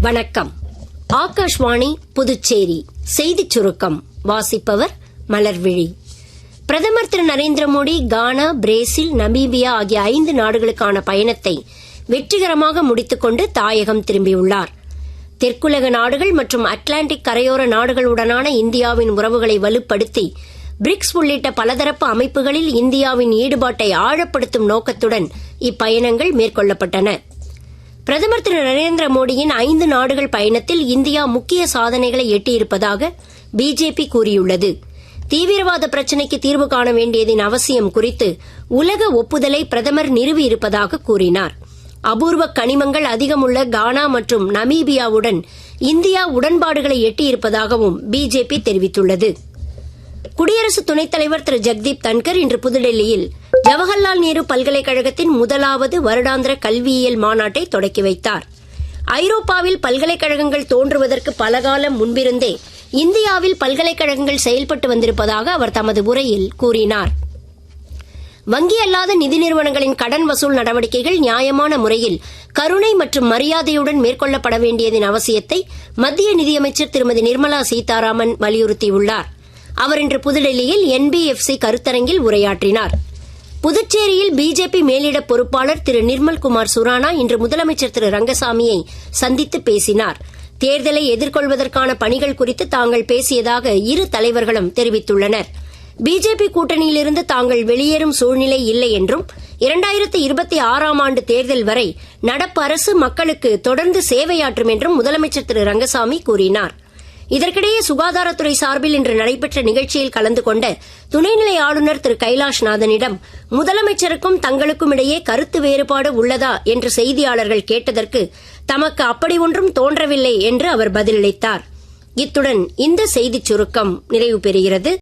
வணக்கம். ஆகாஷ்வாணி புதுச்சேரி செய்திச் சுருக்கம் வாசிப்பவர் மலர்விழி. பிரதமர் திரு நரேந்திர மோடி கானா, பிரேசில், நமீபியா ஆகிய 5 நாடுகளுக்கான பயணத்தை வெற்றிகரமாக முடித்துக் கொண்டு தாயகம் திரும்பியுள்ளார். தெற்குலக நாடுகள் மற்றும் அட்லாண்டிக் கரையோர நாடுகளுடனான இந்தியாவின் உறவுகளை வலுப்படுத்தி பிரிக்ஸ் உள்ளிட்ட பலதரப்பு அமைப்புகளில் இந்தியாவின் ஈடுபாட்டை ஆழப்படுத்தும் நோக்கத்துடன் இப்பயணங்கள் மேற்கொள்ளப்பட்டன. பிரதமர் திரு நரேந்திர மோடியின் 5 நாடுகள் பயணத்தில் இந்தியா முக்கிய சாதனைகளை எட்டியிருப்பதாக பிஜேபி கூறியுள்ளது. தீவிரவாத பிரச்சினைக்கு தீர்வு காண வேண்டியதின் அவசியம் குறித்து உலக ஒப்புதலை பிரதமர் நிறுவியிருப்பதாக கூறினார். அபூர்வ கனிமங்கள் அதிகமுள்ள கானா மற்றும் நமீபியாவுடன் இந்தியா உடன்பாடுகளை எட்டியிருப்பதாகவும் பிஜேபி தெரிவித்துள்ளது. குடியரசு துணைத் தலைவர் திரு ஜெகதீப் தன்கர் இன்று புதுடெல்லியில் ஜவஹர்லால் நேரு பல்கலைக்கழகத்தின் முதலாவது வருடாந்திர கல்வியியல் மாநாட்டை தொடக்கி வைத்தார். ஐரோப்பாவில் பல்கலைக்கழகங்கள் தோன்றுவதற்கு பலகாலம் முன்பிருந்தே இந்தியாவில் பல்கலைக்கழகங்கள் செயல்பட்டு வந்திருப்பதாக அவர் தமது உரையில் கூறினார். வங்கி அல்லாத நிதி நிறுவனங்களின் கடன் வசூல் நடவடிக்கைகள் நியாயமான முறையில் கருணை மற்றும் மரியாதையுடன் மேற்கொள்ளப்பட வேண்டியதன் அவசியத்தை மத்திய நிதியமைச்சர் திருமதி நிர்மலா சீதாராமன் வலியுறுத்தியுள்ளார். அவர் இன்று புதுடெல்லியில் என்பிஎஃப்சி கருத்தரங்கில் உரையாற்றினார். புதுச்சேரியில் பிஜேபி மேலிட பொறுப்பாளர் திரு நிர்மல்குமார் சுரானா இன்று முதலமைச்சர் திரு ரங்கசாமியை சந்தித்து பேசினார். தேர்தலை எதிர்கொள்வதற்கான பணிகள் குறித்து தாங்கள் பேசியதாக இரு தலைவர்களும் தெரிவித்துள்ளனர். பிஜேபி கூட்டணியிலிருந்து தாங்கள் வெளியேறும் சூழ்நிலை இல்லை என்றும் 2026ஆம் ஆண்டு தேர்தல் வரை நடப்பு அரசு மக்களுக்கு தொடர்ந்து சேவையாற்றும் என்றும் முதலமைச்சர் திரு ரங்கசாமி கூறினார். இதற்கிடையே சுகாதாரத்துறை சார்பில் இன்று நடைபெற்ற நிகழ்ச்சியில் கலந்து கொண்ட துணைநிலை ஆளுநர் திரு கைலாஷ்நாதனிடம் முதலமைச்சருக்கும் தங்களுக்கும் இடையே கருத்து வேறுபாடு உள்ளதா என்று செய்தியாளர்கள் கேட்டதற்கு தமக்கு அப்படி ஒன்றும் தோன்றவில்லை என்று அவர் பதிலளித்தார். இத்துடன் இந்த செய்திச் சுருக்கம் நிறைவு பெறுகிறது.